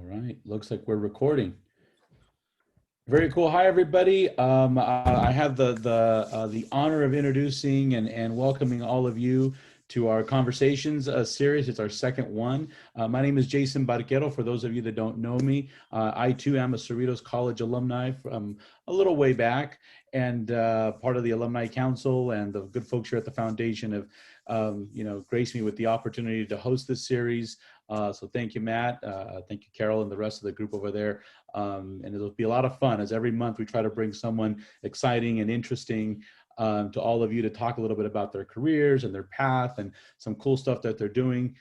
All right, looks like we're recording. Very cool. Hi, everybody. I have the honor of introducing and welcoming all of you to our Conversations series. It's our second one. My name is Jason Barquero. For those of you that don't know me, I too am a Cerritos College alumni from a little way back, and part of the Alumni Council, and the good folks here at the foundation have graced me with the opportunity to host this series. So thank you, Matt. Thank you, Carol, and the rest of the group over there. And it'll be a lot of fun, as every month we try to bring someone exciting and interesting to all of you to talk a little bit about their careers and their path and some cool stuff that they're doing.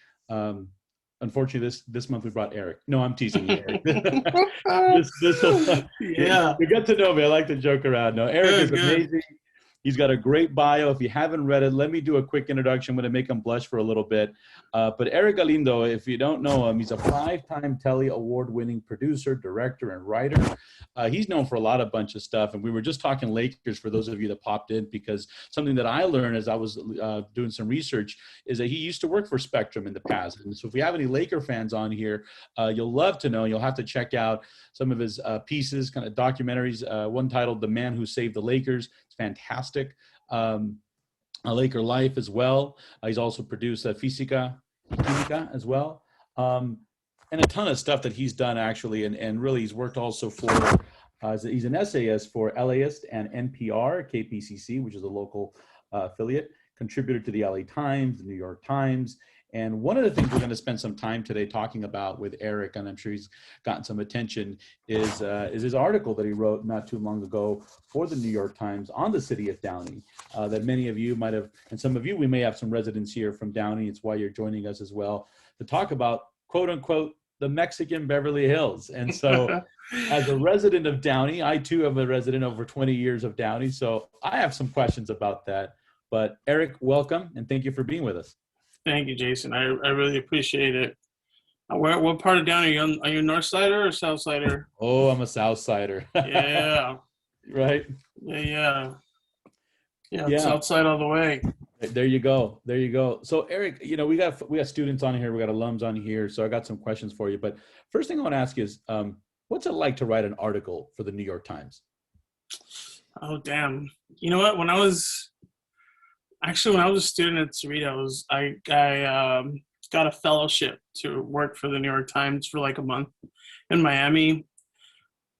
Unfortunately, this month we brought Erick. No, I'm teasing you, Erick. Yeah. You get to know me. I like to joke around. No, Erick is amazing. He's got a great bio. If you haven't read it, let me do a quick introduction. I'm going to make him blush for a little bit. But Erick Galindo, if you don't know him, he's a 5-time Telly Award winning producer, director, and writer. He's known for a bunch of stuff. And we were just talking Lakers for those of you that popped in, because something that I learned as I was doing some research is that he used to work for Spectrum in the past. And so if we have any Laker fans on here, you'll love to know. You'll have to check out some of his pieces, kind of documentaries, one titled The Man Who Saved the Lakers. It's fantastic. A Laker Life as well. He's also produced Física as well. And a ton of stuff that he's done, actually. And really, he's worked also for, he's an essayist for LAIst and KPCC, which is a local affiliate, contributor to the LA Times, the New York Times. And one of the things we're going to spend some time today talking about with Erick, and I'm sure he's gotten some attention, is his article that he wrote not too long ago for the New York Times on the city of Downey, that many of you might have, and some of you, we may have some residents here from Downey. It's why you're joining us as well, to talk about, quote unquote, the Mexican Beverly Hills. And so as a resident of Downey, I too am a resident over 20 years of Downey. So I have some questions about that. But Erick, welcome, and thank you for being with us. Thank you, Jason. I really appreciate it. What part of Downey are you on? Are you a North Sider or South Sider? Oh, I'm a South Sider. Yeah. Right? Yeah. South Side all the way. There you go. There you go. So Erick, we got students on here, we got alums on here, so I got some questions for you. But first thing I want to ask you is, what's it like to write an article for the New York Times? Oh, damn. You know what? When I was a student at Cerritos, I got a fellowship to work for the New York Times for like a month in Miami.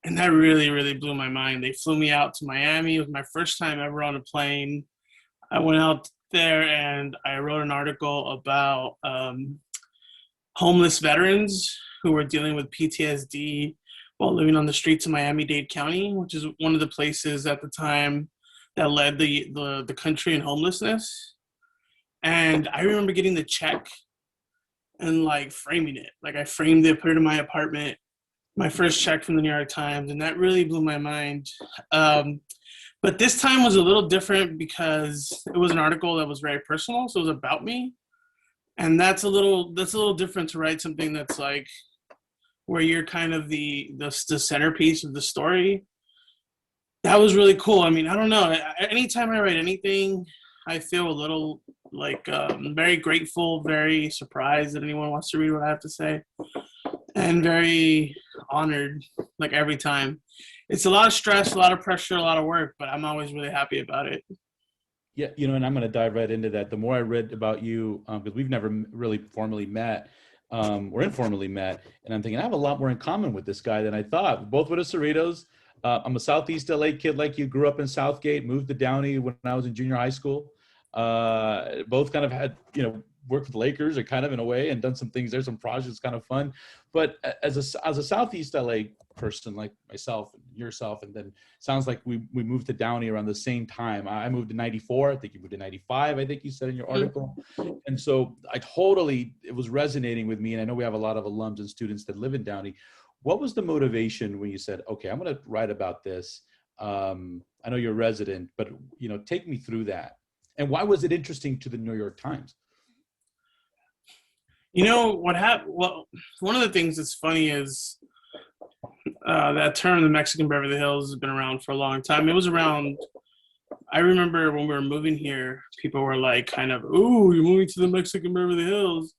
And that really, really blew my mind. They flew me out to Miami. It was my first time ever on a plane. I went out there and I wrote an article about homeless veterans who were dealing with PTSD while living on the streets of Miami-Dade County, which is one of the places at the time that led the country in homelessness. And I remember getting the check and like framing it. Like I framed it, put it in my apartment, my first check from the New York Times, and that really blew my mind. But this time was a little different because it was an article that was very personal, so it was about me. And that's a little different to write something that's like where you're kind of the centerpiece of the story. That was really cool. I mean, I don't know. Anytime I write anything, I feel a little like very grateful, very surprised that anyone wants to read what I have to say, and very honored, like every time. It's a lot of stress, a lot of pressure, a lot of work, but I'm always really happy about it. Yeah, and I'm going to dive right into that. The more I read about you, because we've never really formally met, or informally met, and I'm thinking I have a lot more in common with this guy than I thought. We both went to Cerritos. I'm a Southeast LA kid like you, grew up in Southgate, moved to Downey when I was in junior high school. Both kind of had, worked with Lakers or kind of in a way and done some things there, some projects, kind of fun. But as a Southeast LA person like myself and yourself, and then sounds like we moved to Downey around the same time. I moved in 94. I think you moved in 95, I think you said in your article. And so it was resonating with me. And I know we have a lot of alums and students that live in Downey. What was the motivation when you said, okay, I'm going to write about this? I know you're a resident, but, take me through that. And why was it interesting to the New York Times? What happened? Well, one of the things that's funny is that term, the Mexican Beverly Hills, has been around for a long time. It was around, I remember when we were moving here, people were like kind of, ooh, you're moving to the Mexican Beverly Hills.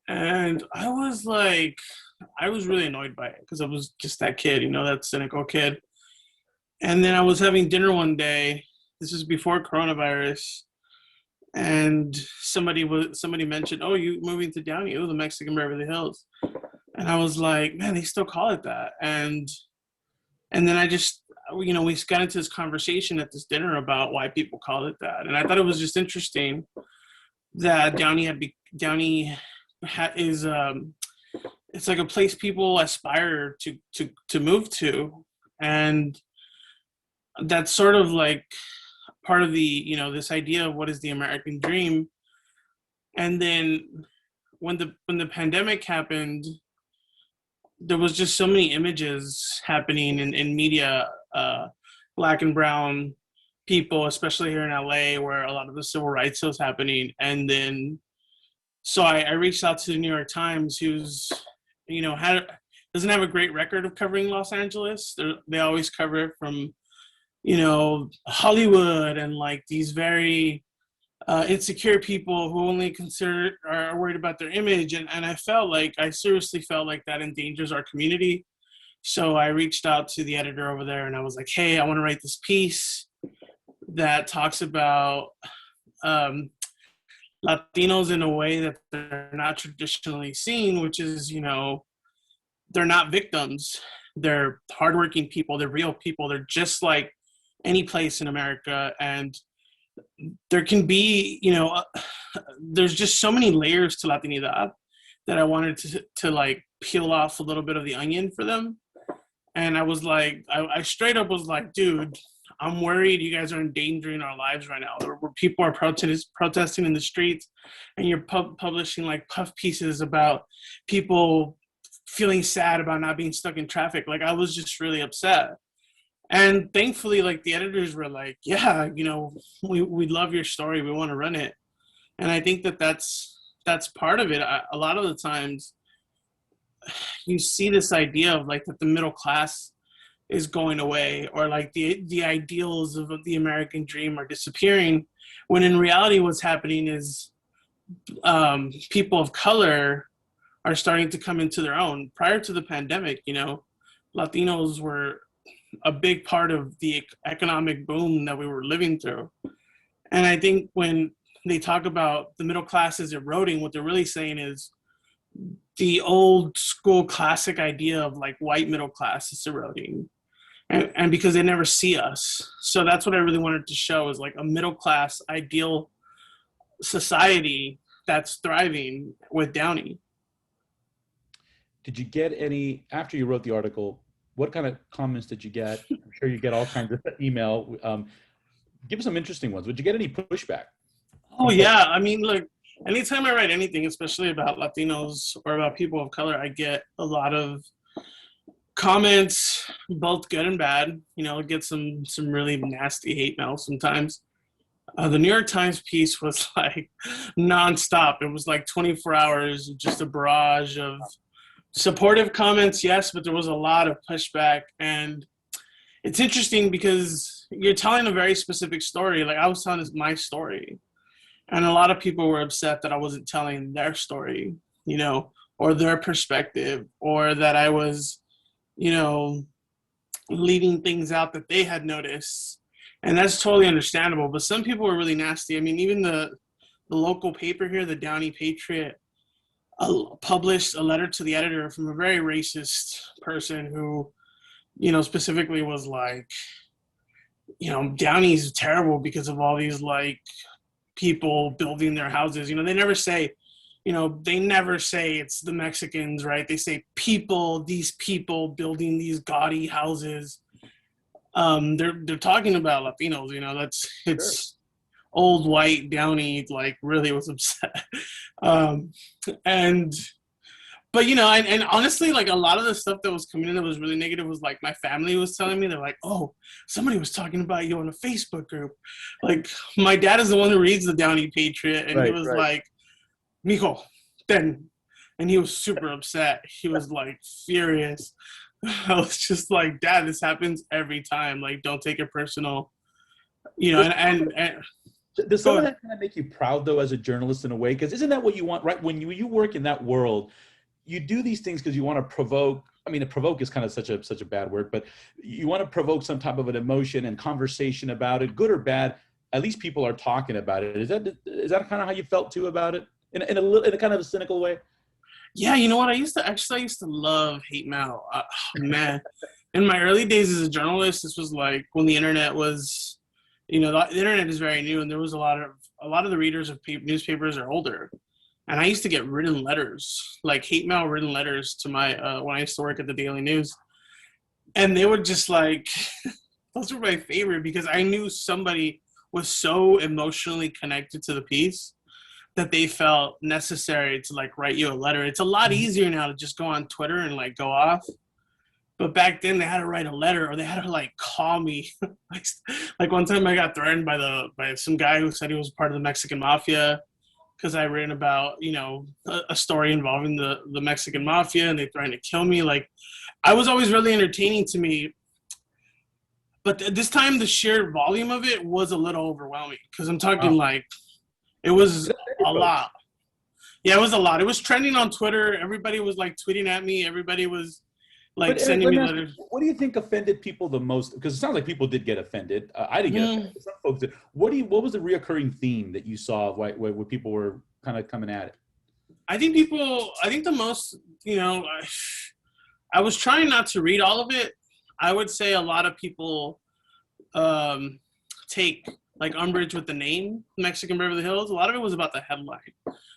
And I was like, I was really annoyed by it because I was just that kid, that cynical kid. And then I was having dinner one day. This is before coronavirus, and somebody mentioned, "Oh, you moving to Downey? Oh, the Mexican Beverly Hills." And I was like, "Man, they still call it that." And then I just, we got into this conversation at this dinner about why people call it that, and I thought it was just interesting that Downey is it's like a place people aspire to move to, and that's sort of like part of the this idea of what is the American dream. And then when the pandemic happened, there was just so many images happening in media, black and brown people, especially here in LA, where a lot of the civil rights was happening. And then so I reached out to the New York Times, who's doesn't have a great record of covering Los Angeles. They always cover it from Hollywood and like these very insecure people who only are worried about their image. And I seriously felt like that endangers our community. So I reached out to the editor over there and I was like, hey, I want to write this piece that talks about Latinos in a way that they're not traditionally seen, which is, they're not victims. They're hardworking people. They're real people. They're just like any place in America. And there can be, there's just so many layers to Latinidad that I wanted to like peel off a little bit of the onion for them. And I was like, I straight up was like, dude, I'm worried you guys are endangering our lives right now. Where people are protesting in the streets, and you're publishing like puff pieces about people feeling sad about not being stuck in traffic. Like, I was just really upset. And thankfully, like, the editors were like, yeah, we love your story. We want to run it. And I think that's part of it. A lot of the times you see this idea of like that the middle class is going away, or like the ideals of the American dream are disappearing, when in reality what's happening is people of color are starting to come into their own. Prior to the pandemic, Latinos were a big part of the economic boom that we were living through. And I think when they talk about the middle class is eroding, what they're really saying is the old school classic idea of like white middle class is eroding. And because they never see us. So that's what I really wanted to show, is like a middle class ideal society that's thriving with Downey. Did you get any, after you wrote the article, what kind of comments did you get? I'm sure you get all kinds of email. Give us some interesting ones. Would you get any pushback? Oh yeah, I mean, look, anytime I write anything, especially about Latinos or about people of color, I get a lot of comments, both good and bad. Get some really nasty hate mail sometimes. The New York Times piece was like nonstop. It was like 24 hours, just a barrage of supportive comments, yes, but there was a lot of pushback. And it's interesting because you're telling a very specific story. Like, I was telling my story, and a lot of people were upset that I wasn't telling their story, or their perspective, or that I was leaving things out that they had noticed. And that's totally understandable. But some people were really nasty. I mean, even the local paper here, the Downey Patriot, published a letter to the editor from a very racist person who, specifically was like, Downey's terrible because of all these like people building their houses. They never say, it's the Mexicans, right? They say these people building these gaudy houses. They're talking about Latinos, it's old white Downey, like, really was upset. But and honestly, like, a lot of the stuff that was coming in that was really negative was like my family was telling me, they're like, oh, somebody was talking about you on a Facebook group. Like, my dad is the one who reads the Downey Patriot, and he was like, mijo, then. And he was super upset. He was like furious. I was just like, Dad, this happens every time. Like, don't take it personal. And does some of that kind of make you proud, though, as a journalist in a way? Because isn't that what you want, right? When you work in that world, you do these things because you want to provoke. I mean, provoke is kind of such a bad word, but you want to provoke some type of an emotion and conversation about it, good or bad. At least people are talking about it. Is that kind of how you felt too about it, in a kind of a cynical way? Yeah, you know what? I used to love hate mail. Man, in my early days as a journalist, this was like when the internet was, the internet is very new, and there was a lot of the readers of newspapers are older, and I used to get written letters, like hate mail written letters to my when I used to work at the Daily News, and they would just like those were my favorite because I knew somebody was so emotionally connected to the piece that they felt necessary to like write you a letter. It's a lot easier now to just go on Twitter and like go off. But back then they had to write a letter or they had to like call me. Like one time I got threatened by some guy who said he was part of the Mexican mafia because I written about, a story involving the Mexican mafia, and they threatened to kill me. Like I was always really entertaining to me. But this time the sheer volume of it was a little overwhelming because I'm talking like, it was a lot. Yeah, it was a lot. It was trending on Twitter. Everybody was like tweeting at me. Everybody was like sending me letters. What do you think offended people the most? Because it sounds like people did get offended. I didn't get offended. Some folks did. What was the reoccurring theme that you saw where people were kind of coming at it? I think the most, I was trying not to read all of it. I would say a lot of people take like umbrage with the name Mexican Beverly Hills. A lot of it was about the headline.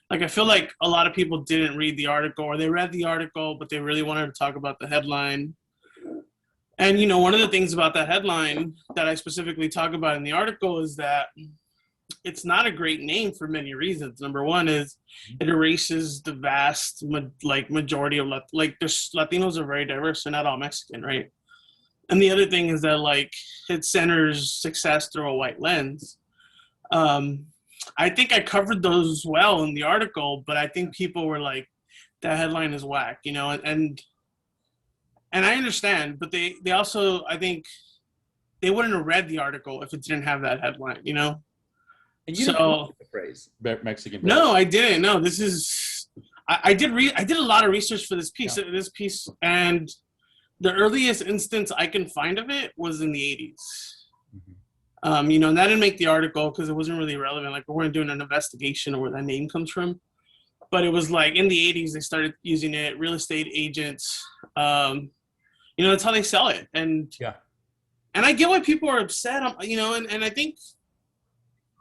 Like I feel like a lot of people didn't read the article, or they read the article but they really wanted to talk about the headline. And one of the things about that headline that I specifically talk about in the article is that it's not a great name for many reasons. Number one is it erases the vast majority of Latinos are very diverse. They're not all Mexican, right? And the other thing is that like it centers success through a white lens. I think I covered those well in the article, but I think people were like, that headline is whack, and I understand, but they also, I think they wouldn't have read the article if it didn't have that headline, And you didn't come up with the phrase Mexican. No, I didn't. No, this is, I did a lot of research for this piece, and the earliest instance I can find of it was in the 80s. And that didn't make the article because it wasn't really relevant. Like we weren't doing an investigation of where that name comes from. But it was like in the 80s, they started using it, real estate agents. That's how they sell it. And I get why people are upset, and I think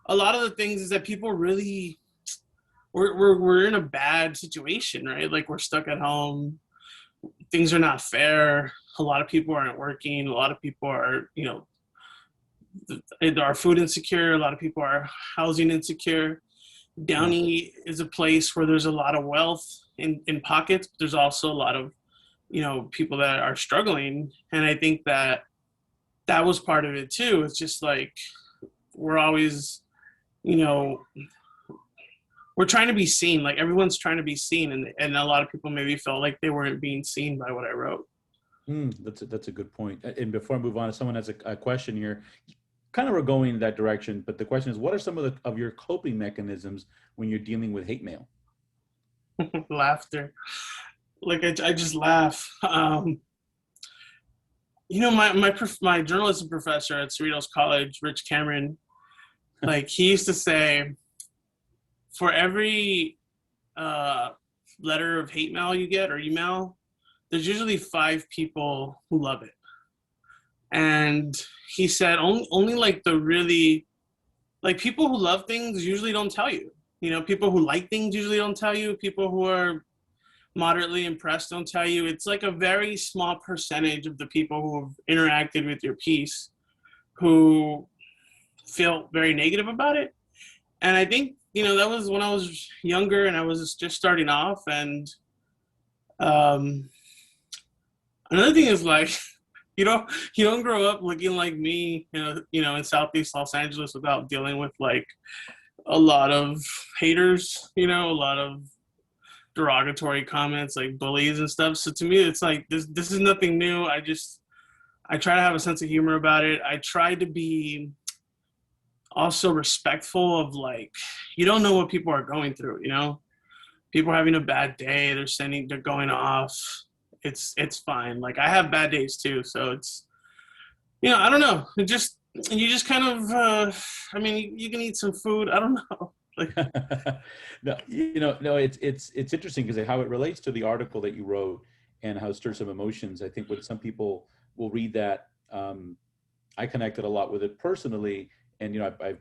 a lot of the things is that people really, we're in a bad situation, right? Like we're stuck at home. Things are not fair. A lot of people aren't working. A lot of people are, are food insecure. A lot of people are housing insecure. Downey is a place where there's a lot of wealth in pockets. But there's also a lot of, people that are struggling. And I think that was part of it too. It's just like, we're always, we're trying to be seen. Like everyone's trying to be seen. And a lot of people maybe felt like they weren't being seen by what I wrote. That's a good point. And before I move on, if someone has a question here, kind of we're going in that direction, but the question is, what are some of your coping mechanisms when you're dealing with hate mail? Laughter. Like I just laugh. My journalism professor at Cerritos College, Rich Cameron, like he used to say, for every letter of hate mail you get or email, there's usually 5 people who love it. And he said only like the really, like people who love things usually don't tell you. People who like things usually don't tell you. People who are moderately impressed don't tell you. It's like a very small percentage of the people who have interacted with your piece who feel very negative about it. And I think, that was when I was younger and I was just starting off. And another thing is like, you don't grow up looking like me, in Southeast Los Angeles without dealing with like a lot of haters, a lot of derogatory comments, like bullies and stuff. So to me, it's like, this is nothing new. I try to have a sense of humor about it. I try to be also respectful of like, you don't know what people are going through, people are having a bad day, they're going off. It's fine. Like, I have bad days too, so it's, I don't know. You just kind of, I mean, you can eat some food. I don't know. Like, no, no, it's interesting because how it relates to the article that you wrote and how it stirs some emotions. I think when some people will read that, I connected a lot with it personally. And, I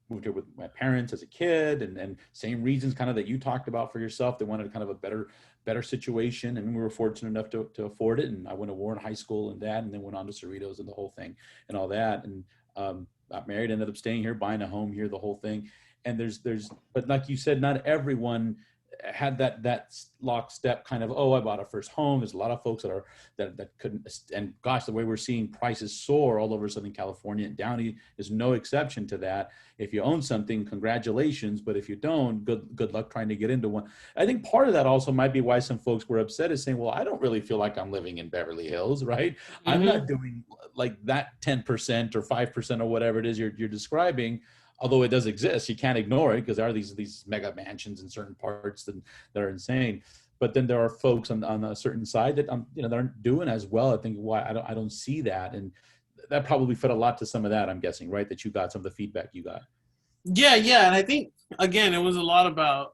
moved here with my parents as a kid, and same reasons kind of that you talked about for yourself. They wanted kind of a better situation, and we were fortunate enough to afford it. And I went to Warren High School and that, and then went on to Cerritos and the whole thing and all that. And got married, ended up staying here, buying a home here, the whole thing. And but like you said, not everyone had that lockstep kind of, I bought a first home. There's a lot of folks that couldn't, and gosh, the way we're seeing prices soar all over Southern California, and Downey is no exception to that. If you own something, congratulations, but if you don't, good luck trying to get into one. I think part of that also might be why some folks were upset, is saying, well, I don't really feel like I'm living in Beverly Hills, right? Mm-hmm. I'm not doing like that 10% or 5% or whatever it is you're describing. Although it does exist, you can't ignore it because there are these mega mansions in certain parts that are insane. But then there are folks on a certain side that that aren't doing as well. I think why I don't see that, and that probably fed a lot to some of that. I'm guessing, right? That you got some of the feedback you got. Yeah, and I think again it was a lot about.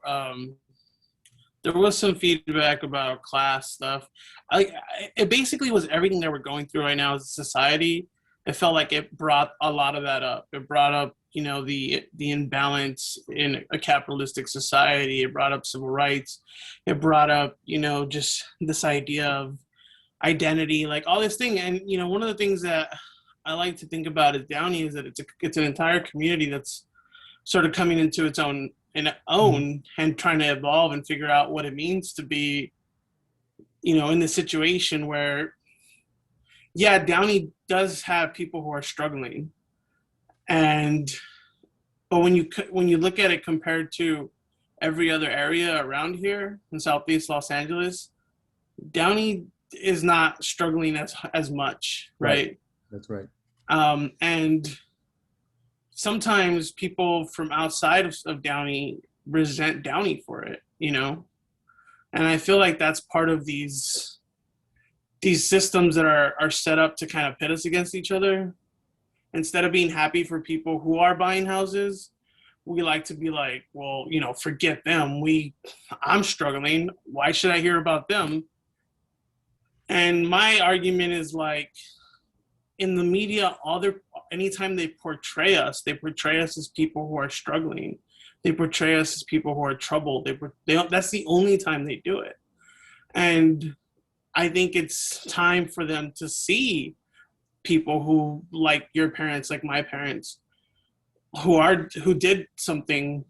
There was some feedback about class stuff. It basically was everything that we're going through right now as a society. It felt like it brought a lot of that up. It brought up, the imbalance in a capitalistic society. It brought up civil rights. It brought up, just this idea of identity, like all this thing. And, one of the things that I like to think about at Downey is that it's an entire community that's sort of coming into its own and trying to evolve and figure out what it means to be, in this situation where, yeah, Downey does have people who are struggling, but when you look at it compared to every other area around here in Southeast Los Angeles, Downey is not struggling as much, right? That's right. And sometimes people from outside of Downey resent Downey for it, and I feel like that's part of these systems that are set up to kind of pit us against each other. Instead of being happy for people who are buying houses, we like to be like, well, forget them. I'm struggling. Why should I hear about them? And my argument is like, in the media, anytime they portray us as people who are struggling. They portray us as people who are troubled. That's the only time they do it. And I think it's time for them to see people who, like your parents, like my parents, who did something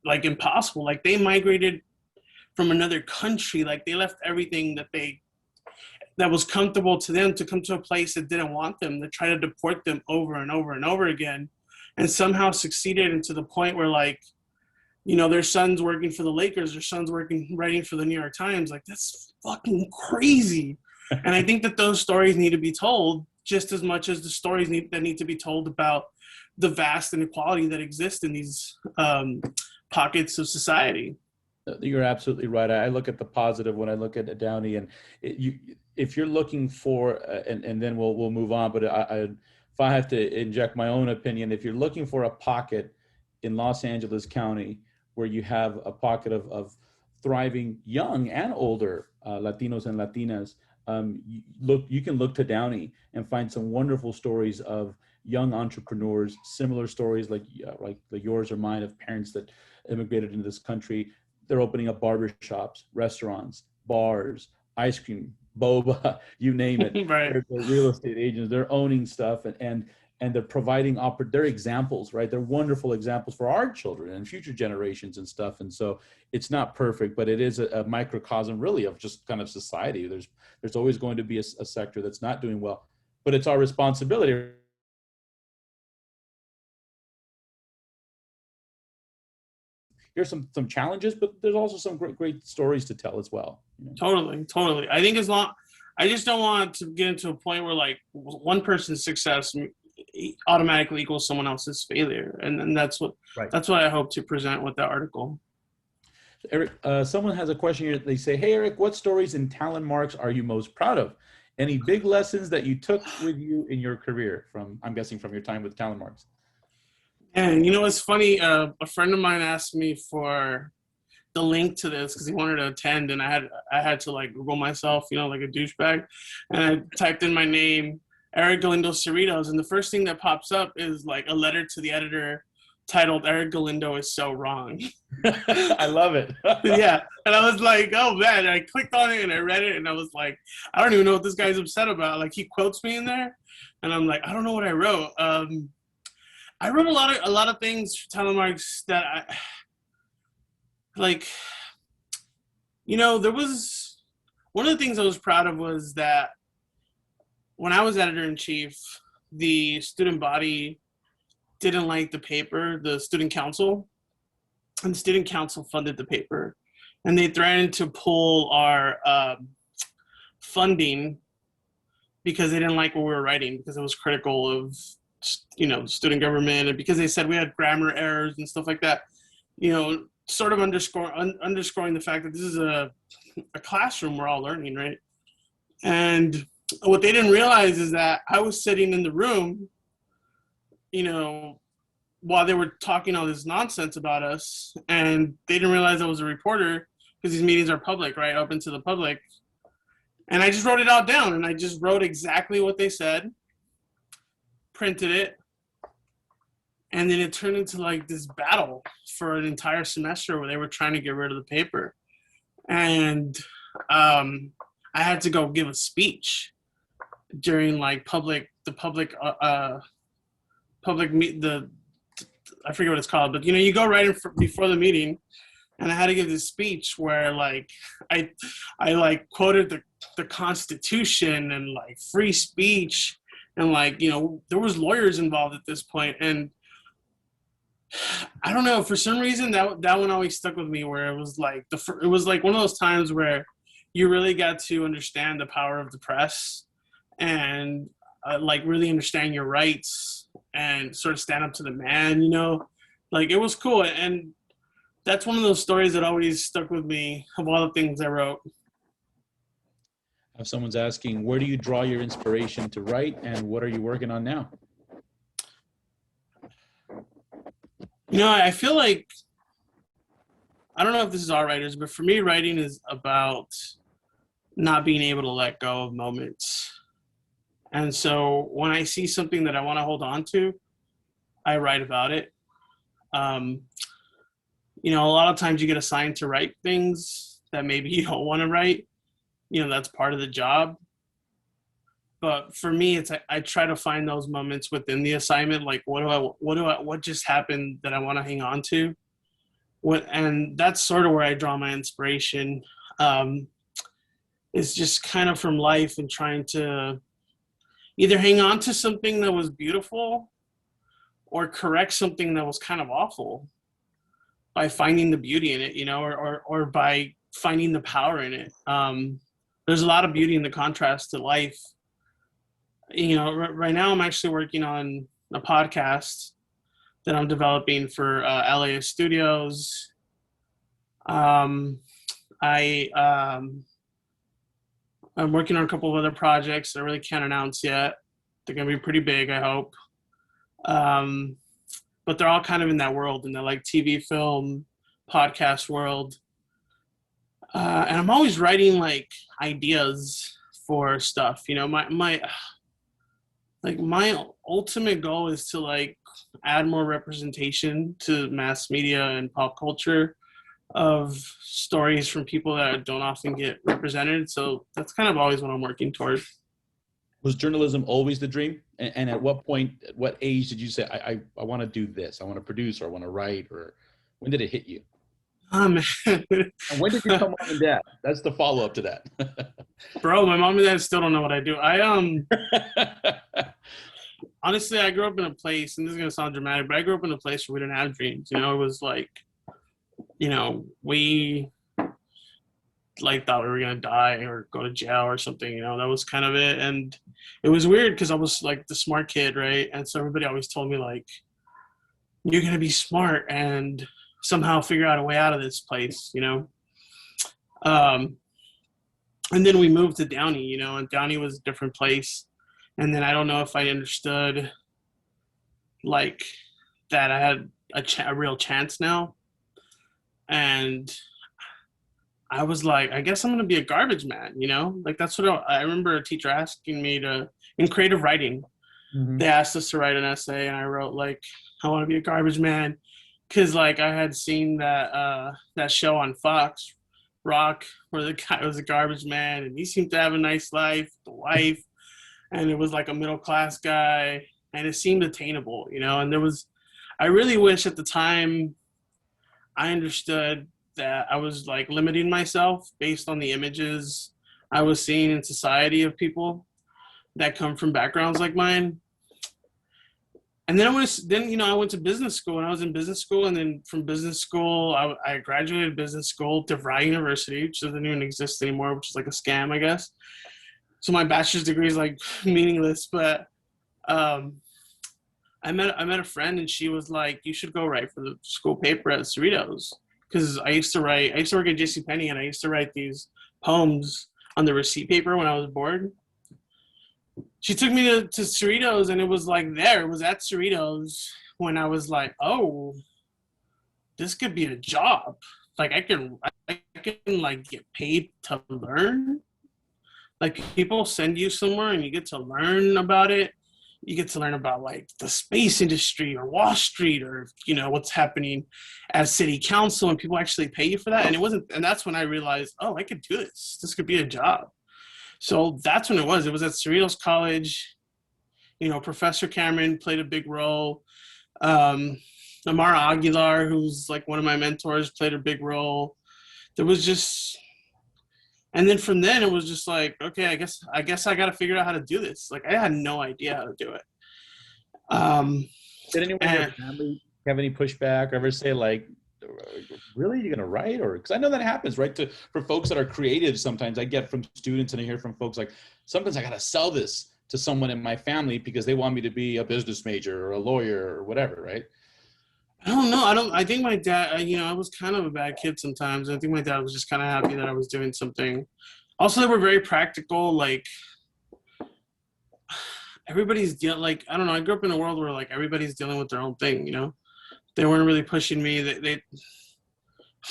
like impossible. Like, they migrated from another country. Like, they left everything that was comfortable to them to come to a place that didn't want them, that tried to deport them over and over and over again, and somehow succeeded, and to the point where, like, their son's working for the Lakers, their son's writing for the New York Times. Like, that's fucking crazy. And I think that those stories need to be told just as much as the stories that need to be told about the vast inequality that exists in these pockets of society. You're absolutely right. I look at the positive when I look at Downey, and if you're looking for, and then we'll move on. But if I have to inject my own opinion, if you're looking for a pocket in Los Angeles County where you have a pocket of thriving young and older Latinos and Latinas, you can look to Downey and find some wonderful stories of young entrepreneurs, similar stories like yours or mine, of parents that immigrated into this country. They're opening up barbershops, restaurants, bars, ice cream, boba, you name it. Right. They're real estate agents. They're owning stuff, and they're providing they're examples, right? They're wonderful examples for our children and future generations and stuff. And so it's not perfect, but it is a microcosm really of just kind of society. There's always going to be a sector that's not doing well, but it's our responsibility. Here's some challenges, but there's also some great stories to tell as well. Totally. I think I just don't want to get into a point where, like, one person's success automatically equals someone else's failure, and that's what I hope to present with the article. Eric, someone has a question here. They say, hey, Eric, what stories and talent marks are you most proud of? Any big lessons that you took with you in your career from, I'm guessing, from your time with talent marks? And you know, it's funny. A friend of mine asked me for the link to this because he wanted to attend, and I had to like Google myself, you know, like a douchebag, and I typed in my name, Erick Galindo Cerritos, and the first thing that pops up is like a letter to the editor titled "Erick Galindo is so wrong." I love it. Yeah, and I was like, oh man, I clicked on it and I read it, and I was like, I don't even know what this guy's upset about. Like, he quotes me in there, and I'm like, I don't know what I wrote. I wrote a lot of things for telemarks that I like. You know, there was one of the things I was proud of was that when I was editor-in-chief, the student body didn't like the paper, the student council, and the student council funded the paper, and they threatened to pull our funding because they didn't like what we were writing, because it was critical of, you know, student government, and because they said we had grammar errors and stuff like that, you know, sort of underscoring the fact that this is a classroom we're all learning, right? And what they didn't realize is that I was sitting in the room, you know, while they were talking all this nonsense about us, and they didn't realize I was a reporter, because these meetings are public, right, open to the public. And I just wrote it all down, and I just wrote exactly what they said, printed it, and then it turned into like this battle for an entire semester where they were trying to get rid of the paper. And I had to go give a speech during like I forget what it's called, but you know, you go right before the meeting, and I had to give this speech where like I like quoted the Constitution and like free speech, and like, you know, there was lawyers involved at this point, and I don't know, for some reason that one always stuck with me, where it was like it was like one of those times where you really got to understand the power of the press, and like really understand your rights and sort of stand up to the man, you know, like it was cool. And that's one of those stories that always stuck with me of all the things I wrote. If someone's asking, where do you draw your inspiration to write, and what are you working on now? You know, I feel like, I don't know if this is all writers, but for me, writing is about not being able to let go of moments. And so when I see something that I want to hold on to, I write about it. You know, a lot of times you get assigned to write things that maybe you don't want to write. You know, that's part of the job. But for me, it's I try to find those moments within the assignment. Like, what just happened that I want to hang on to? And that's sort of where I draw my inspiration. It's just kind of from life, and trying to either hang on to something that was beautiful or correct something that was kind of awful by finding the beauty in it, you know, or by finding the power in it. There's a lot of beauty in the contrast to life. You know, right now I'm actually working on a podcast that I'm developing for LAIst Studios. I'm working on a couple of other projects that I really can't announce yet. They're going to be pretty big, I hope. But they're all kind of in that world, in the like TV, film, podcast world. And I'm always writing like ideas for stuff. You know, my ultimate goal is to like add more representation to mass media and pop culture of stories from people that don't often get represented. So that's kind of always what I'm working toward. Was journalism always the dream? And at what point, at what age did you say, I want to do this, I want to produce, or I want to write, or when did it hit you? And when did you become mom and dad? That's the follow-up to that. Bro, my mom and dad still don't know what I do. Honestly, I grew up in a place, and this is going to sound dramatic, but I grew up in a place where we didn't have dreams. You know, it was like, you know, we like thought we were going to die or go to jail or something, you know, that was kind of it. And it was weird because I was like the smart kid, right? And so everybody always told me like, you're going to be smart and somehow figure out a way out of this place, you know. And then we moved to Downey, you know, and Downey was a different place. And then I don't know if I understood like that I had a real chance now. And I was like, I guess I'm going to be a garbage man, you know? Like that's what I remember a teacher asking me to, in creative writing, they asked us to write an essay and I wrote like, I want to be a garbage man. Cause like I had seen that show on Fox, Rock, where the guy was a garbage man and he seemed to have a nice life, the wife, and it was like a middle class guy and it seemed attainable, you know? And I really wish at the time I understood that I was like limiting myself based on the images I was seeing in society of people that come from backgrounds like mine. And then I went to business school and I was in business school. And then from business school, I graduated business school, DeVry University, which doesn't even exist anymore, which is like a scam, I guess. So my bachelor's degree is like meaningless, but I met a friend and she was like, you should go write for the school paper at Cerritos. Cause I used to work at JCPenney and I used to write these poems on the receipt paper when I was bored. She took me to Cerritos and it was like it was at Cerritos when I was like, oh, this could be a job. Like I can like get paid to learn. Like people send you somewhere and you get to learn about it. You get to learn about like the space industry or Wall Street or, you know, what's happening at city council and people actually pay you for that. And that's when I realized, oh, I could do this. This could be a job. So that's when it was. It was at Cerritos College. You know, Professor Cameron played a big role. Amara Aguilar, who's like one of my mentors, played a big role. There was just, and then from then it was just like, okay, I guess I got to figure out how to do this. Like I had no idea how to do it. Did anyone in your family have any pushback or ever say like, really, you're gonna write? Or because I know that happens, right? For folks that are creative, sometimes I get from students and I hear from folks like, sometimes I gotta sell this to someone in my family because they want me to be a business major or a lawyer or whatever, right? I don't know. I think my dad, you know, I was kind of a bad kid sometimes. I think my dad was just kind of happy that I was doing something. Also, they were very practical. Like everybody's like, I don't know. I grew up in a world where like everybody's dealing with their own thing, you know? They weren't really pushing me.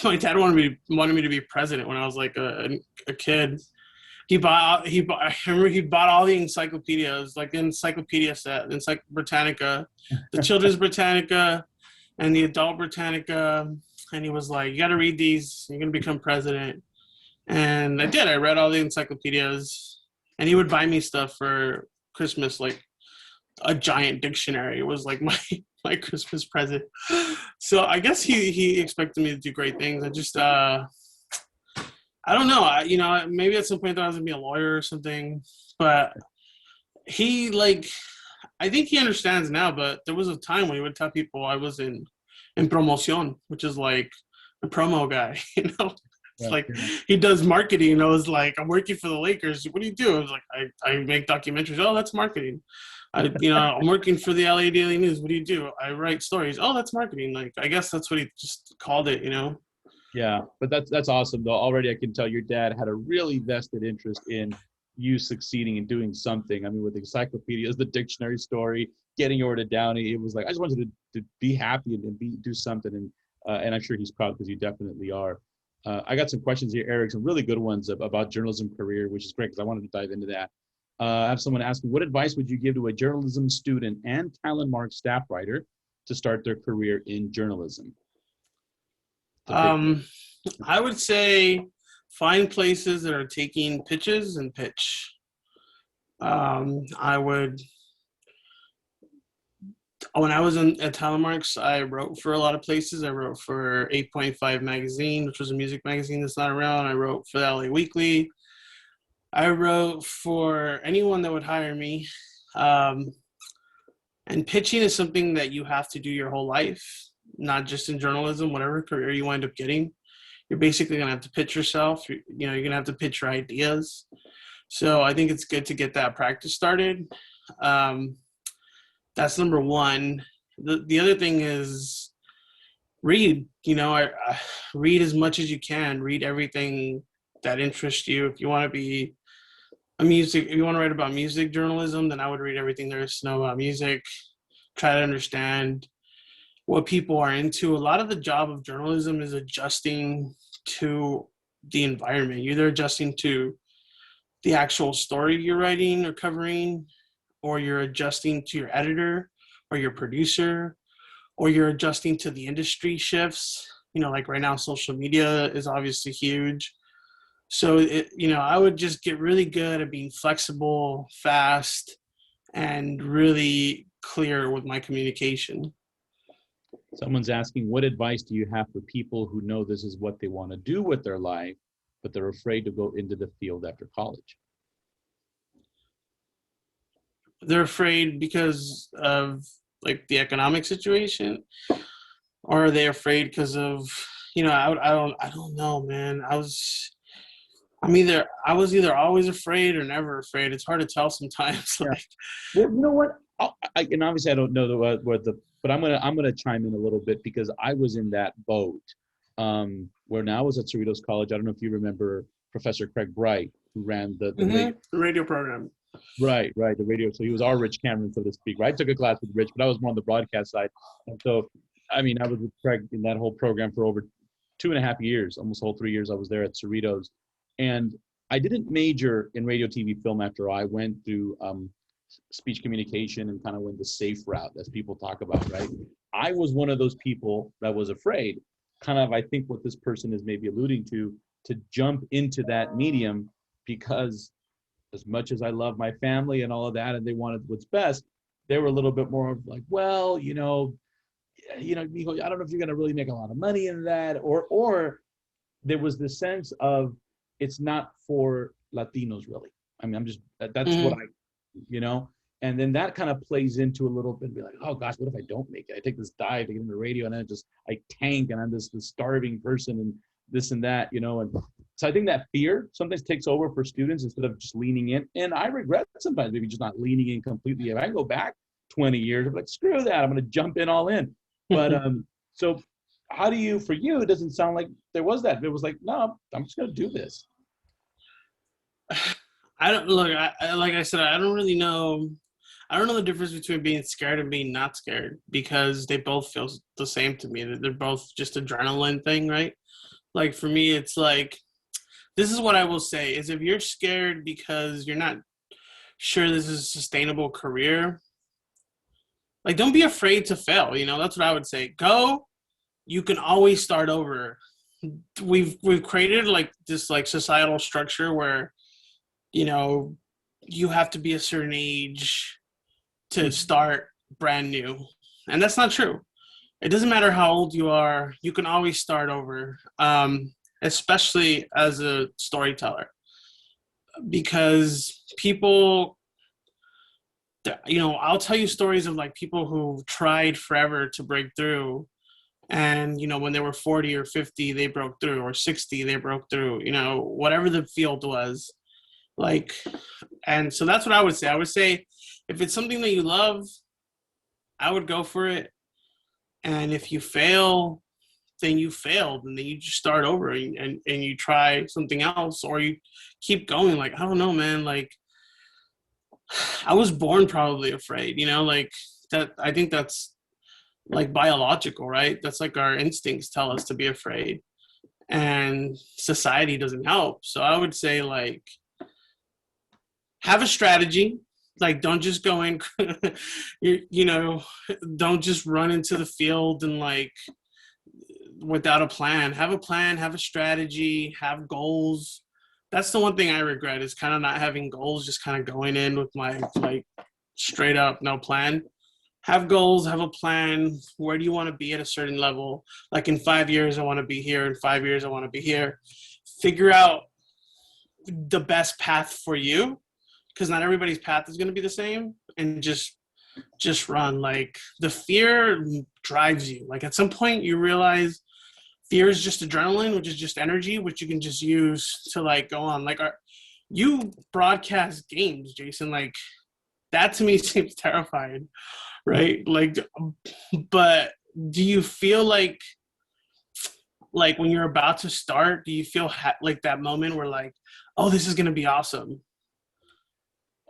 My dad wanted me to be president when I was like a kid. I remember he bought all the encyclopedias, like the encyclopedia set, Britannica, the children's Britannica, and the adult Britannica. And he was like, you got to read these. You're going to become president. And I did. I read all the encyclopedias. And he would buy me stuff for Christmas, like a giant dictionary. It was like my Christmas present. So I guess he expected me to do great things. I just, I don't know. You know, maybe at some point I was going to be a lawyer or something. But he, like, I think he understands now, but there was a time when he would tell people I was in promoción, which is like a promo guy, you know? It's like he does marketing. And I was like, I'm working for the Lakers. What do you do? I was like, I make documentaries. Oh, that's marketing. I'm working for the LA Daily News. What do you do? I write stories. Oh, that's marketing. Like, I guess that's what he just called it, you know? Yeah, but that's awesome though. Already I can tell your dad had a really vested interest in you succeeding and doing something. I mean, with the encyclopedias, the dictionary story, getting over to Downey, it was like, I just wanted to be happy and do something. And I'm sure he's proud because you definitely are. I got some questions here, Eric, some really good ones about journalism career, which is great because I wanted to dive into that. I have someone asking, what advice would you give to a journalism student and Talon Mark staff writer to start their career in journalism? I would say find places that are taking pitches and pitch. When I was at Telemarks, I wrote for a lot of places. I wrote for 8.5 magazine, which was a music magazine that's not around. I wrote for the LA Weekly. I wrote for anyone that would hire me. And pitching is something that you have to do your whole life, not just in journalism, whatever career you wind up getting. You're basically going to have to pitch yourself. You're going to have to pitch your ideas. So I think it's good to get that practice started. That's number one. The other thing is read. I read as much as you can. Read everything that interests you. If you want to be if you want to write about music journalism, then I would read everything there is to know about music. Try to understand what people are into. A lot of the job of journalism is adjusting to the environment. You're either adjusting to the actual story you're writing or covering, or you're adjusting to your editor or your producer, or you're adjusting to the industry shifts. Like right now, social media is obviously huge. So, I would just get really good at being flexible, fast, and really clear with my communication. Someone's asking, what advice do you have for people who know this is what they want to do with their life, but they're afraid to go into the field after college? They're afraid because of like the economic situation, or are they afraid because of, I don't know, man. I was either always afraid or never afraid. It's hard to tell sometimes. Yeah. Like, Well, you know what? And obviously I don't know but I'm gonna chime in a little bit because I was in that boat. Where now I was at Cerritos College. I don't know if you remember Professor Craig Bright, who ran the radio program. Right, the radio. So he was our Rich Cameron, so to speak. Right, I took a class with Rich, but I was more on the broadcast side. And so, I was with Craig in that whole program for over 2.5 years, almost whole 3 years. I was there at Cerritos, and I didn't major in radio, TV, film after I went through speech communication and kind of went the safe route, as people talk about. Right, I was one of those people that was afraid, kind of. I think what this person is maybe alluding to jump into that medium because, as much as I love my family and all of that, and they wanted what's best, they were a little bit more like, well, I don't know if you're going to really make a lot of money in that, or there was the sense of it's not for Latinos really. That's what and then that kind of plays into a little bit, be like, oh gosh, what if I don't make it? I take this dive to get into radio, and then I tank, and I'm this starving person, and this and that, and so I think that fear sometimes takes over for students instead of just leaning in. And I regret sometimes maybe just not leaning in completely. If I go back 20 years, I'm like, screw that, I'm going to jump in all in. But so how do you, for you, it doesn't sound like there was that. It was like, no, I'm just going to do this. I don't look. Like I said, I don't really know. I don't know the difference between being scared and being not scared, because they both feel the same to me. They're both just adrenaline thing, right? Like for me, it's like, this is what I will say is, if you're scared because you're not sure this is a sustainable career, like, don't be afraid to fail. That's what I would say. Go. You can always start over. We've created like this like societal structure where, you have to be a certain age to start brand new. And that's not true. It doesn't matter how old you are. You can always start over, especially as a storyteller. Because people, I'll tell you stories of like people who tried forever to break through. And, when they were 40 or 50, they broke through, or 60, they broke through, whatever the field was. Like, and so that's what I would say. I would say, if it's something that you love, I would go for it. And if you fail, then you failed, and then you just start over and you try something else, or you keep going. Like, I don't know, man. Like, I was born probably afraid, like that. I think that's like biological, right? That's like our instincts tell us to be afraid, and society doesn't help. So I would say, like, have a strategy. Like, don't just go in, don't just run into the field and like without a plan. Have a plan, have a strategy, have goals. That's the one thing I regret, is kind of not having goals, just kind of going in with my like straight up no plan. Have goals, have a plan. Where do you want to be at a certain level? Like, in 5 years, I want to be here. In 5 years, I want to be here. Figure out the best path for you, because not everybody's path is going to be the same, and just run. Like, the fear drives you. Like, at some point you realize fear is just adrenaline, which is just energy, which you can just use to like go on. Like, you broadcast games, Jason. Like, that to me seems terrifying, right? Like, but do you feel like like when you're about to start, do you feel like that moment where like, oh, this is going to be awesome?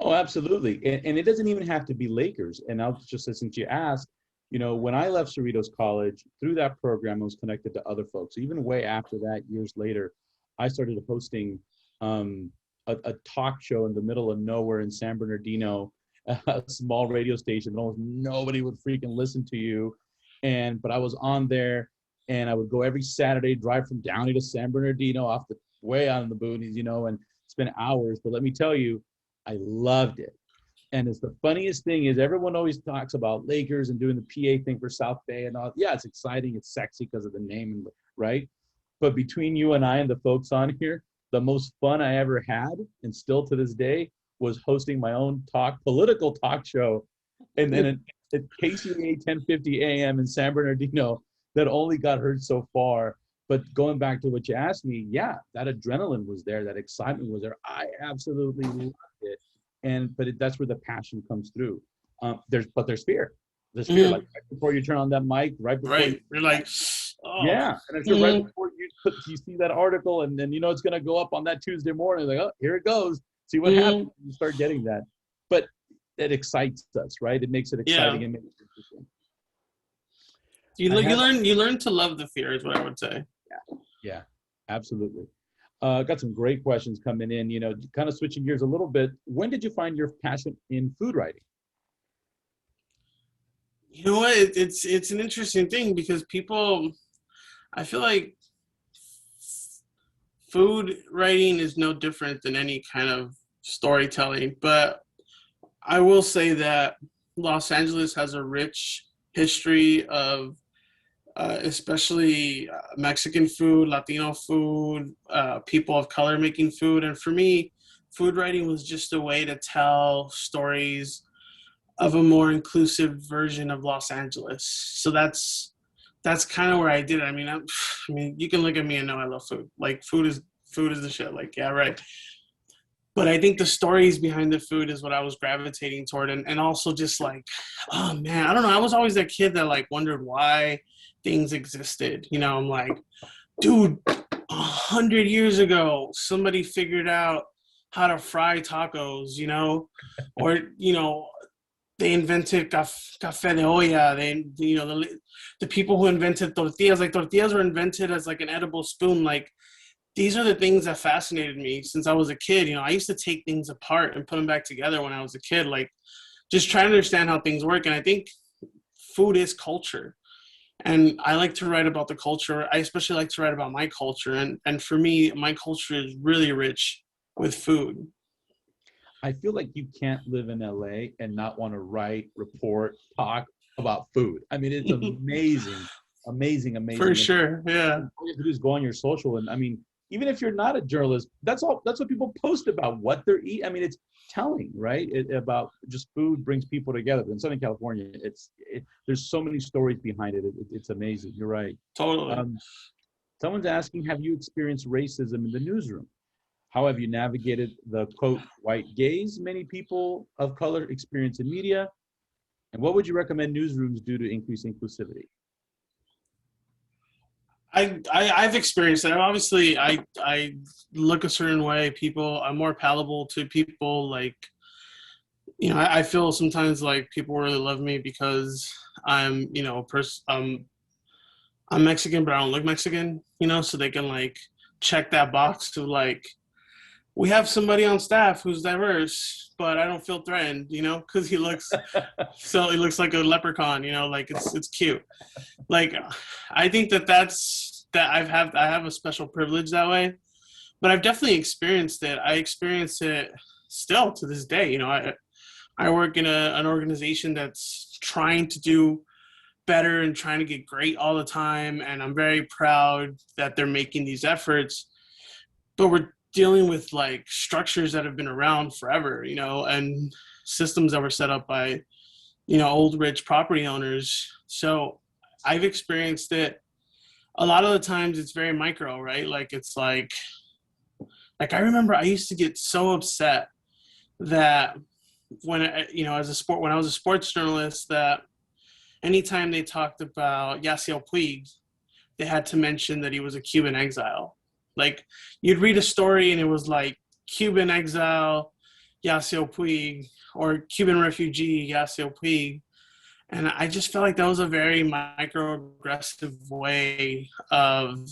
Oh, absolutely. And it doesn't even have to be Lakers. And I'll just say, since you asked, you know, when I left Cerritos College, through that program, I was connected to other folks. Even way after that, years later, I started hosting a talk show in the middle of nowhere in San Bernardino, a small radio station that almost nobody would freaking listen to you. But I was on there, and I would go every Saturday, drive from Downey to San Bernardino, off the way out in the boonies, you know, and spend hours. But let me tell you, I loved it. And it's the funniest thing is everyone always talks about Lakers and doing the PA thing for South Bay and all. Yeah, it's exciting. It's sexy because of the name, and right? But between you and I and the folks on here, the most fun I ever had, and still to this day, was hosting my own political talk show. And then at KCA 1050 AM in San Bernardino, that only got heard so far. But going back to what you asked me, yeah, that adrenaline was there. That excitement was there. I absolutely loved it. That's where the passion comes through. There's fear. There's fear, like right before you turn on that mic, right before you're like, oh. Yeah, and I'm sure right before you see that article, and then you know it's going to go up on that Tuesday morning. Like, oh, here it goes. See what happens. You start getting that, but it excites us, right? It makes it exciting and makes it interesting. You learn to love the fear, is what I would say. Yeah, absolutely. Got some great questions coming in. You know, kind of switching gears a little bit. When did you find your passion in food writing? You know what? It's an interesting thing because people, I feel like food writing is no different than any kind of storytelling. But I will say that Los Angeles has a rich history of especially Mexican food, Latino food, people of color making food. And for me, food writing was just a way to tell stories of a more inclusive version of Los Angeles. So that's kind of where I did it. I mean, you can look at me and know I love food. Like food is the shit. Like, yeah, right. But I think the stories behind the food is what I was gravitating toward. And also just like, oh man, I don't know. I was always that kid that like wondered why things existed. You know, I'm like, dude, 100 years ago, somebody figured out how to fry tacos, you know, or, you know, they invented café de olla. The people who invented tortillas, like tortillas were invented as like an edible spoon. Like, these are the things that fascinated me since I was a kid. You know, I used to take things apart and put them back together when I was a kid, like just trying to understand how things work. And I think food is culture. And I like to write about the culture. I especially like to write about my culture. And for me, my culture is really rich with food. I feel like you can't live in LA and not want to write, report, talk about food. I mean, it's amazing. For sure, yeah. All you have to do is go on your social, and I mean, even if you're not a journalist, that's what people post about, what they're eating. I mean, it's telling, right? About just food brings people together. In Southern California, there's so many stories behind it. It's amazing. You're right. Totally. Someone's asking, have you experienced racism in the newsroom? How have you navigated the, quote, white gaze many people of color experience in media? And what would you recommend newsrooms do to increase inclusivity? I've experienced it. Obviously, I look a certain way. I'm more palatable to people. Like, you know, I feel sometimes like people really love me because I'm, you know, I'm Mexican, but I don't look Mexican, you know, so they can like check that box to like, we have somebody on staff who's diverse, but I don't feel threatened, you know, because he looks like a leprechaun, you know, like it's cute. Like, I think I have a special privilege that way, but I've definitely experienced it. I experience it still to this day. You know, I work in an organization that's trying to do better and trying to get great all the time, and I'm very proud that they're making these efforts. But we're dealing with like structures that have been around forever, you know, and systems that were set up by, you know, old rich property owners. So I've experienced it. A lot of the times it's very micro, right? Like it's like I remember I used to get so upset that when when I was a sports journalist, that anytime they talked about Yasiel Puig they had to mention that he was a Cuban exile. Like, you'd read a story and it was like Cuban exile, Yasiel Puig, or Cuban refugee, Yasiel Puig. And I just felt like that was a very microaggressive way of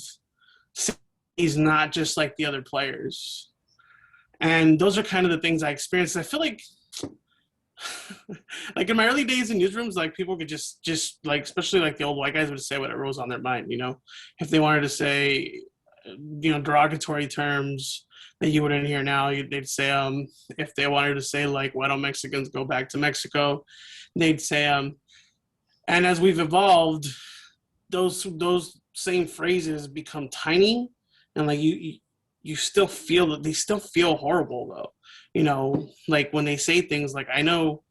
saying he's not just like the other players. And those are kind of the things I experienced. I feel like like in my early days in newsrooms, like people could just like, especially like the old white guys would say whatever was on their mind, you know, if they wanted to say, you know, derogatory terms that you wouldn't hear now, they'd say if they wanted to say like, why don't Mexicans go back to Mexico, they'd say and as we've evolved, those same phrases become tiny, and like you still feel that they still feel horrible though, you know, like when they say things like, I know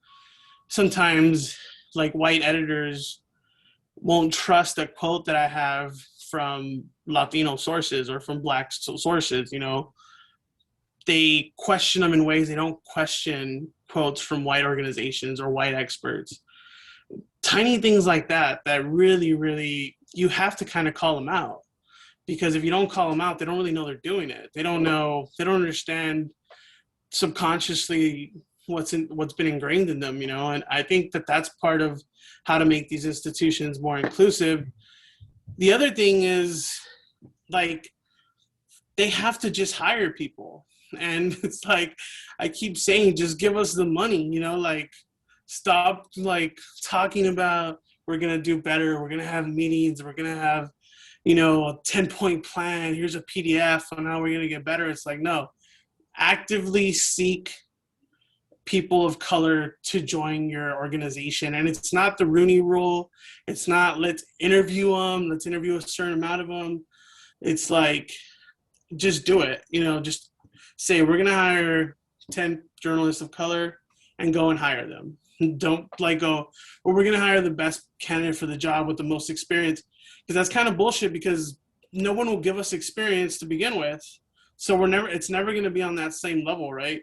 sometimes like white editors won't trust a quote that I have from Latino sources or from Black sources, you know, they question them in ways they don't question quotes from white organizations or white experts. Tiny things like that really, really, you have to kind of call them out, because if you don't call them out, they don't really know they're doing it. They don't understand subconsciously what's been ingrained in them, you know. And I think that that's part of how to make these institutions more inclusive. The other thing is, like, they have to just hire people. And it's like, I keep saying, just give us the money, you know, like, stop like talking about we're going to do better, we're going to have meetings, we're going to have, you know, a 10-point plan, here's a PDF on how we're going to get better. It's like, no, actively seek people of color to join your organization. And it's not the Rooney Rule. It's not let's interview them, let's interview a certain amount of them. It's like, just do it, you know, just say we're going to hire 10 journalists of color and go and hire them. Don't like go, well, we're going to hire the best candidate for the job with the most experience, because that's kind of bullshit, because no one will give us experience to begin with. So it's never going to be on that same level, right?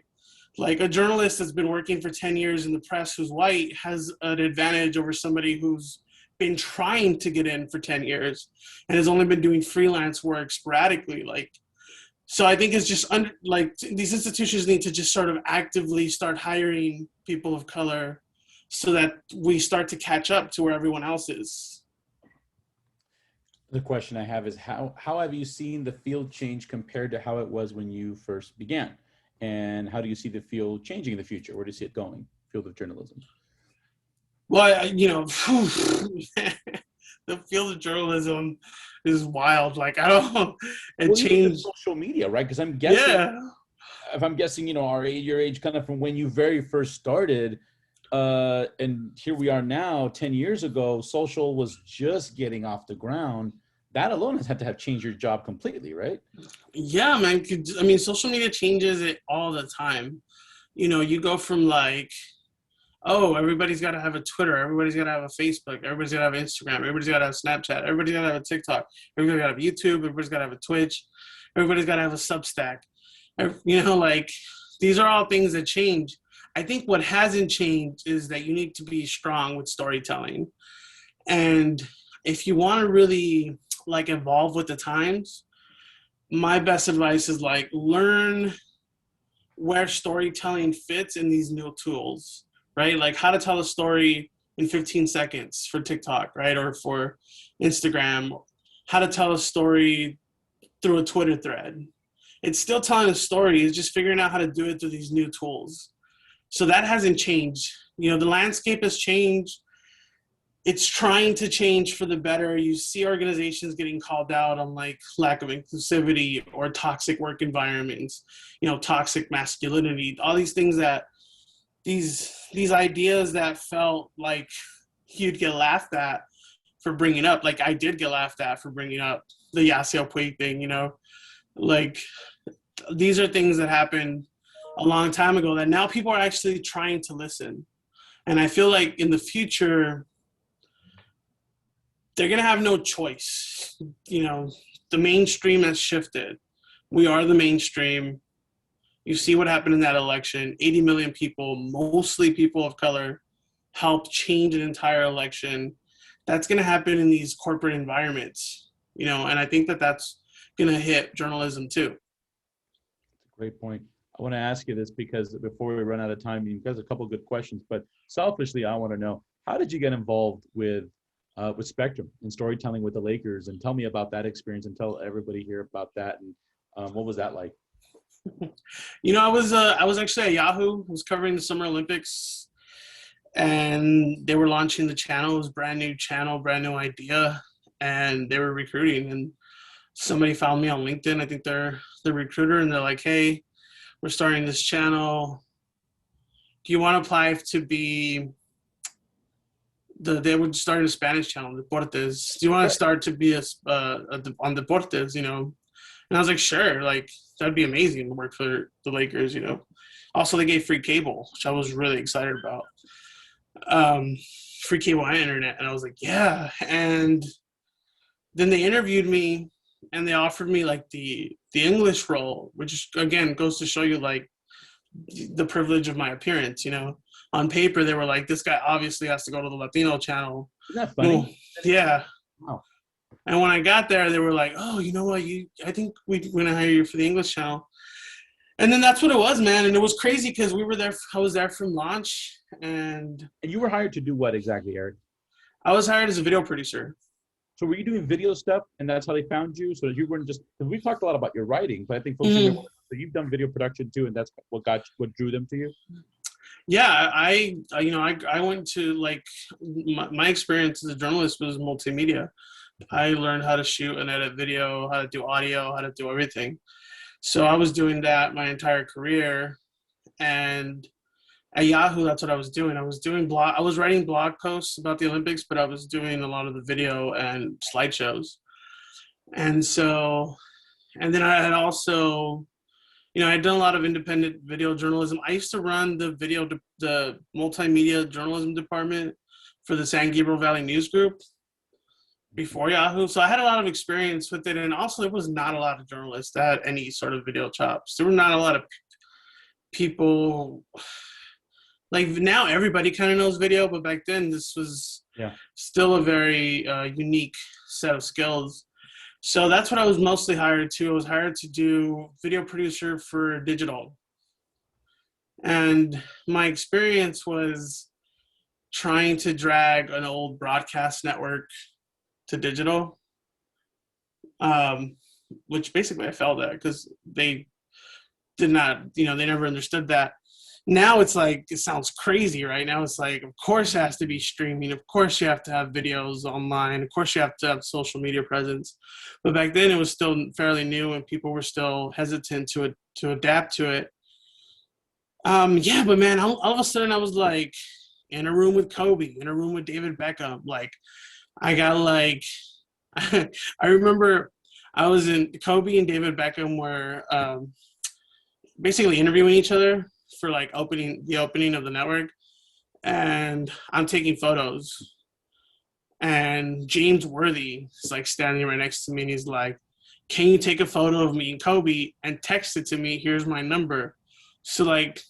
Like a journalist that's been working for 10 years in the press who's white has an advantage over somebody who's been trying to get in for 10 years and has only been doing freelance work sporadically. Like, so I think it's just like these institutions need to just sort of actively start hiring people of color so that we start to catch up to where everyone else is. The question I have is how have you seen the field change compared to how it was when you first began? And how do you see the field changing in the future? Where do you see it going, field of journalism? Well, you know, the field of journalism is wild. Like, I don't, it changed. Social media, right? Because I'm guessing, if I'm guessing, you know, your age kind of from when you very first started, and here we are now, 10 years ago, social was just getting off the ground. That alone has had to have changed your job completely, right? Yeah, man. I mean, social media changes it all the time. You know, you go from like, oh, everybody's got to have a Twitter, everybody's got to have a Facebook, everybody's got to have Instagram, everybody's got to have Snapchat, everybody's got to have a TikTok, everybody's got to have YouTube, everybody's got to have a Twitch, everybody's got to have a Substack. You know, like, these are all things that change. I think what hasn't changed is that you need to be strong with storytelling. And if you want to really like evolve with the times, my best advice is like learn where storytelling fits in these new tools, right? Like how to tell a story in 15 seconds for TikTok, right? Or for Instagram, how to tell a story through a Twitter thread. It's still telling a story, it's just figuring out how to do it through these new tools. So that hasn't changed. You know, the landscape has changed. It's trying to change for the better. You see organizations getting called out on like lack of inclusivity or toxic work environments, you know, toxic masculinity, all these things that these ideas that felt like you'd get laughed at for bringing up. Like I did get laughed at for bringing up the Yasiel Puig thing, you know, like these are things that happened a long time ago that now people are actually trying to listen. And I feel like in the future, they're going to have no choice. You know, the mainstream has shifted. We are the mainstream. You see what happened in that election. 80 million people, mostly people of color, helped change an entire election. That's going to happen in these corporate environments. you know, and I think that that's going to hit journalism too. Great point. I want to ask you this because before we run out of time, you guys have a couple of good questions, but selfishly, I want to know, how did you get involved with Spectrum and storytelling with the Lakers? And tell me about that experience, and tell everybody here about that. And what was that like? You know, I was actually at Yahoo. I was covering the Summer Olympics, and they were launching the channel. It was a brand new channel, brand new idea, and they were recruiting. And somebody found me on LinkedIn. I think they're the recruiter, and they're like, "Hey, we're starting this channel. Do you want to apply to be they were starting a Spanish channel, Deportes. Do you want to start to be on Deportes, you know?" And I was like, sure, like, that'd be amazing to work for the Lakers, you know. Also, they gave free cable, which I was really excited about. Free cable and internet. And I was like, yeah. And then they interviewed me, and they offered me, like, the English role, which, again, goes to show you, like, the privilege of my appearance, you know. On paper, they were like, this guy obviously has to go to the Latino channel. Isn't that funny? Well, yeah. Wow. And when I got there, they were like, oh, you know what? I think we're going to hire you for the English channel. And then that's what it was, man. And it was crazy because I was there from launch. And you were hired to do what exactly, Eric? I was hired as a video producer. So were you doing video stuff, and that's how they found you? So you weren't just, because we talked a lot about your writing, but I think folks so you've done video production too, and that's what drew them to you? Yeah, I went to, like, my experience as a journalist was multimedia. I learned how to shoot and edit video, how to do audio, how to do everything. So I was doing that my entire career. And at Yahoo, that's what I was doing. I was writing blog posts about the Olympics, but I was doing a lot of the video and slideshows. And then I had also, you know, I had done a lot of independent video journalism. I used to run the multimedia journalism department for the San Gabriel Valley News Group before Yahoo. So I had a lot of experience with it. And also, there was not a lot of journalists that had any sort of video chops. There were not a lot of people. Like, now everybody kind of knows video, but back then this was still a very unique set of skills. So that's what I was mostly hired to. I was hired to do video producer for digital. And my experience was trying to drag an old broadcast network to digital, which basically I failed at because they did not, you know, they never understood that. Now it's like, it sounds crazy, right? Now it's like, of course it has to be streaming. Of course you have to have videos online. Of course you have to have social media presence. But back then it was still fairly new, and people were still hesitant to adapt to it. But man, all of a sudden I was like in a room with Kobe, in a room with David Beckham. Like, I got like, I remember I was in, Kobe and David Beckham were basically interviewing each other for, like, the opening of the network, and I'm taking photos, and James Worthy is, like, standing right next to me, and he's like, can you take a photo of me and Kobe and text it to me? Here's my number. So, like,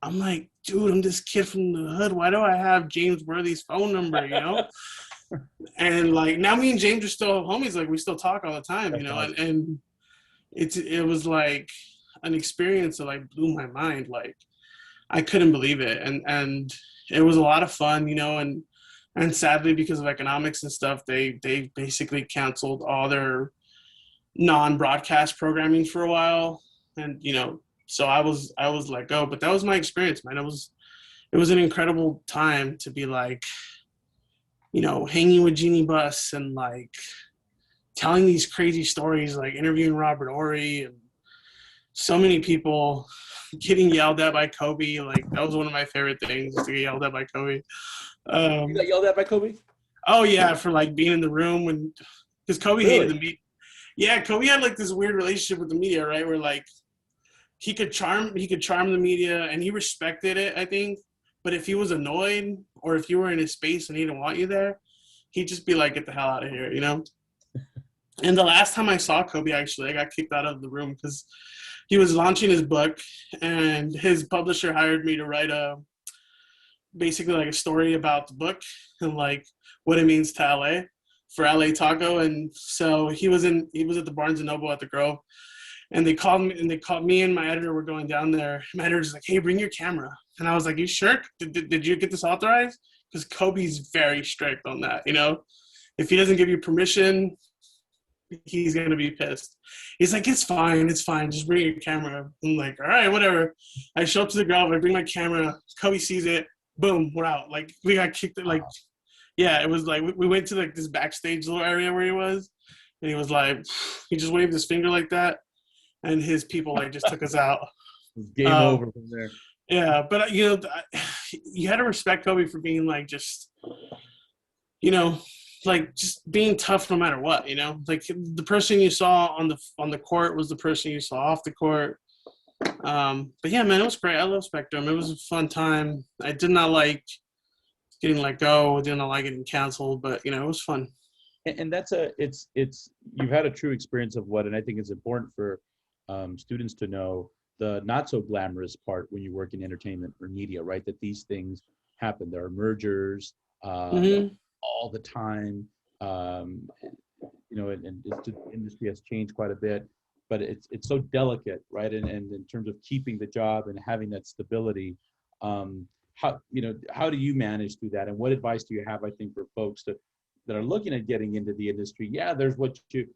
I'm like, dude, I'm this kid from the hood. Why do I have James Worthy's phone number, you know? And, like, now me and James are still homies. Like, we still talk all the time, you know? And it was, like, an experience that, like, blew my mind. Like, I couldn't believe it. And it was a lot of fun, you know, and sadly, because of economics and stuff, they basically canceled all their non-broadcast programming for a while. And, you know, so I was let go, but that was my experience, man. It was an incredible time to be, like, you know, hanging with Jeannie Buss and, like, telling these crazy stories, like interviewing Robert Horry and so many people, getting yelled at by Kobe. Like, that was one of my favorite things, to get yelled at by Kobe. You got yelled at by Kobe? Oh yeah, for, like, being in the room because Kobe hated the media. Yeah, Kobe had, like, this weird relationship with the media, right? Where, like, he could charm the media, and he respected it, I think. But if he was annoyed, or if you were in his space and he didn't want you there, he'd just be like, get the hell out of here, you know? And the last time I saw Kobe, actually, I got kicked out of the room because he was launching his book, and his publisher hired me to write basically like a story about the book and, like, what it means to LA for LA Taco, and so he was at the Barnes and Noble at the Grove, and they called me and my editor were going down there. My editor's like, "Hey, bring your camera," and I was like, "You sure? Did you get this authorized?" Because Kobe's very strict on that. If he doesn't give you permission, he's gonna be pissed. He's like, it's fine, just bring your camera. I'm like, all right, whatever. I show up to the Grove, I bring my camera, Kobe sees it, boom, we're out. Like, we got kicked. Like, yeah, it was like we went to like this backstage little area where he was, and he was like, he just waved his finger like that, and his people like just took us out. Game over from there. Yeah, but you had to respect Kobe for being like just, like just being tough no matter what. Like the person you saw on the court was the person you saw off the court. But yeah, man, it was great. I love Spectrum. It was a fun time. I did not like getting let go. I did not like getting canceled, but it was fun. And that's you've had a true experience of what, and I think it's important for students to know the not so glamorous part when you work in entertainment or media, right? That these things happen. There are mergers all the time. And the industry has changed quite a bit, but it's so delicate, right? And in terms of keeping the job and having that stability, how do you manage through that? And what advice do you have, I think, for folks that are looking at getting into the industry? Yeah, there's what the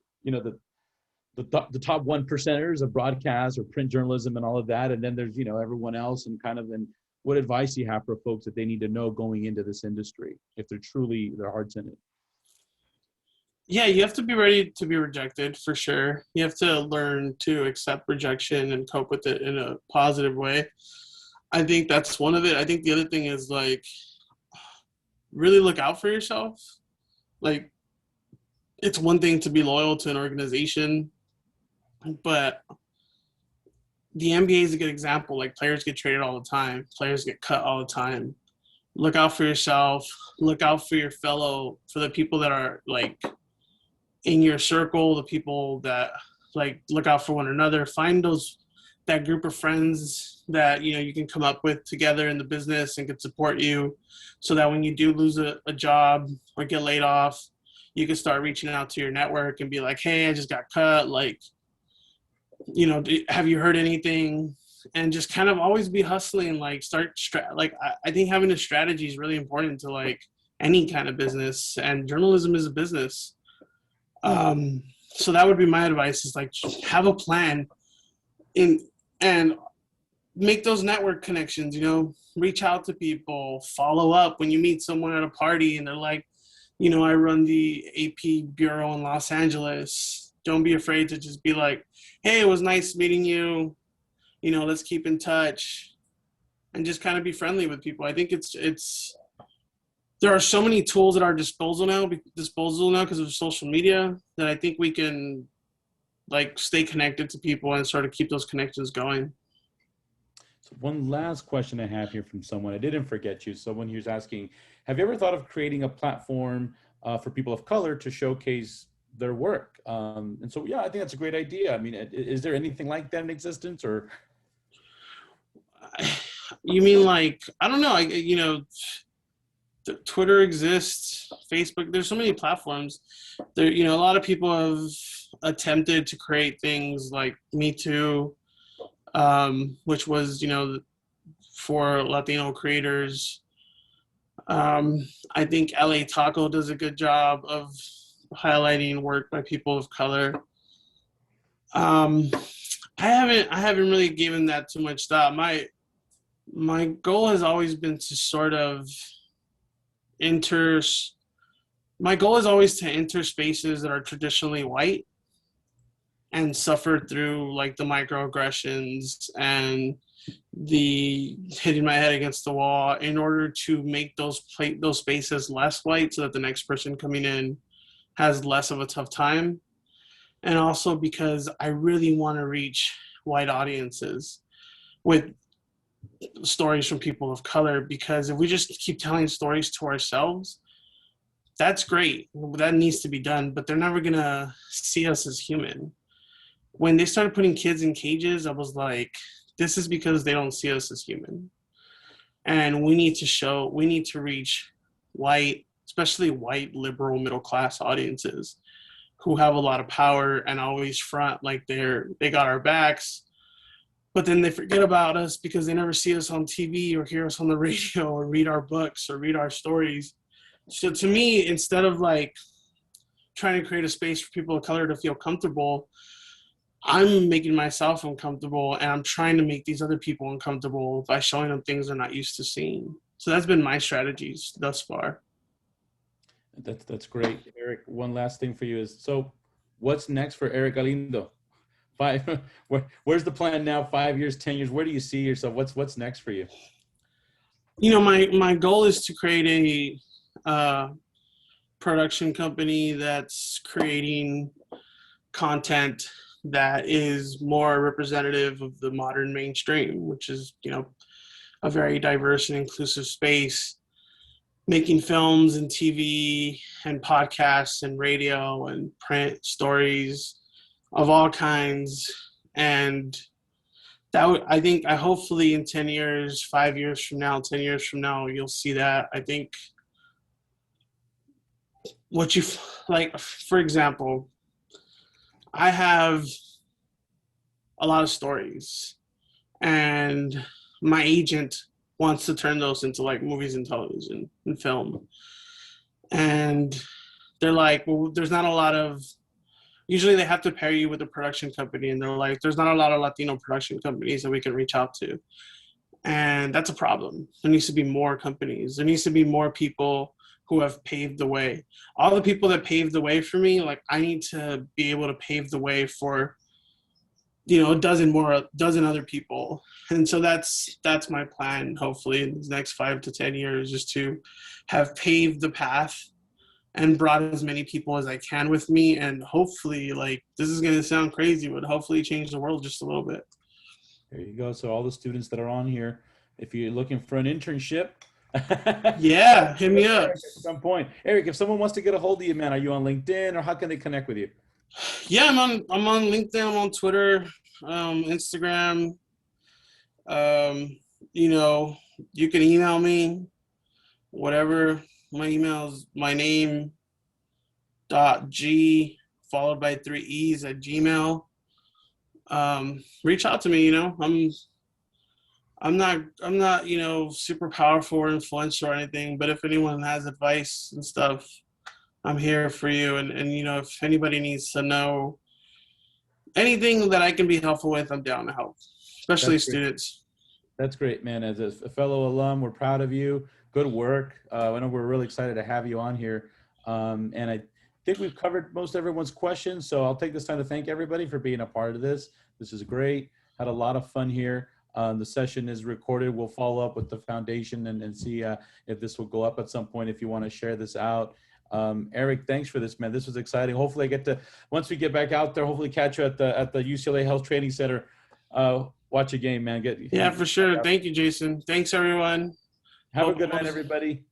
top 1%ers of broadcast or print journalism and all of that. And then there's, everyone else and what advice do you have for folks that they need to know going into this industry if they're truly, their heart's in it? Yeah, you have to be ready to be rejected for sure. You have to learn to accept rejection and cope with it in a positive way. I think that's one of it. I think the other thing is like, really look out for yourself. Like, it's one thing to be loyal to an organization, but the NBA is a good example. Like, players get traded all the time. Players get cut all the time. Look out for yourself. Look out for for the people that are like in your circle, the people that like look out for one another. Find that group of friends that, you can come up with together in the business and can support you, so that when you do lose a job or get laid off, you can start reaching out to your network and be like, hey, I just got cut. Like, have you heard anything? And just kind of always be hustling, like I think having a strategy is really important to like any kind of business, and journalism is a business. So that would be my advice, is like, have a plan and make those network connections, reach out to people, follow up when you meet someone at a party and they're like, I run the AP bureau in Los Angeles. Don't be afraid to just be like, hey, it was nice meeting you. Let's keep in touch, and just kind of be friendly with people. I think there are so many tools at our disposal now because of social media, that I think we can like stay connected to people and sort of keep those connections going. So one last question I have here from someone. I didn't forget you. Someone who's asking, have you ever thought of creating a platform for people of color to showcase their work? And so, yeah, I think that's a great idea. I mean, is there anything like that in existence, or? You mean like, I don't know, Twitter exists, Facebook, there's so many platforms there. A lot of people have attempted to create things like Me Too, which was, for Latino creators. I think LA Taco does a good job of highlighting work by people of color. I haven't really given that too much thought. My goal has always been to sort of enter spaces that are traditionally white and suffer through like the microaggressions and the hitting my head against the wall, in order to make those spaces less white, so that the next person coming in has less of a tough time. And also because I really want to reach white audiences with stories from people of color, because if we just keep telling stories to ourselves, that's great. That needs to be done, but they're never going to see us as human. When they started putting kids in cages, I was like, this is because they don't see us as human. And we need to reach white especially white, liberal, middle-class audiences who have a lot of power and always front like they got our backs, but then they forget about us because they never see us on TV or hear us on the radio or read our books or read our stories. So to me, instead of like trying to create a space for people of color to feel comfortable, I'm making myself uncomfortable, and I'm trying to make these other people uncomfortable by showing them things they're not used to seeing. So that's been my strategies thus far. That's great, Erick. One last thing for you is, so what's next for Erick Galindo? Where's the plan now? 5 years, 10 years? Where do you see yourself? What's next for you? You know, my goal is to create a production company that's creating content that is more representative of the modern mainstream, which is, you know, a very diverse and inclusive space, making films and TV and podcasts and radio and print stories of all kinds. And that would, I hopefully in 10 years, 5 years from now, 10 years from now, you'll see that. I think what you like, for example, I have a lot of stories, and my agent wants to turn those into like movies and television and film. And they're like, well, there's not a lot of, usually they have to pair you with a production company, and they're like, there's not a lot of Latino production companies that we can reach out to. And that's a problem. There needs to be more companies. There needs to be more people who have paved the way. All the people that paved the way for me, like I need to be able to pave the way for, you know, a dozen other people. And so that's my plan, hopefully in the next 5 to 10 years, is to have paved the path and brought as many people as I can with me. And hopefully, like, this is going to sound crazy, but hopefully change the world just a little bit. There you go. So all the students that are on here, if you're looking for an internship, yeah, hit me up at some point. Erick, if someone wants to get a hold of you, man, are you on LinkedIn, or how can they connect with you? Yeah, I'm on LinkedIn, I'm on Twitter, Instagram. You know, you can email me, whatever. My email is my name .g followed by 3 E's at Gmail. Reach out to me. You know, I'm not, you know, super powerful or influential or anything, but if anyone has advice and stuff, I'm here for you. And you know, if anybody needs to know anything that I can be helpful with, I'm down to help, especially students. That's great, man. As a fellow alum, we're proud of you. Good work. I know we're really excited to have you on here. And I think we've covered most everyone's questions. So I'll take this time to thank everybody for being a part of this. This is great. Had a lot of fun here. The session is recorded. We'll follow up with the foundation and see if this will go up at some point, if you want to share this out. Erick, thanks for this, man. This was exciting. Hopefully I get to, once we get back out there, hopefully catch you at the UCLA Health Training Center. Watch a game, man. Yeah, for sure. Thank you, Jason. Thanks, everyone. Have a good night, everybody.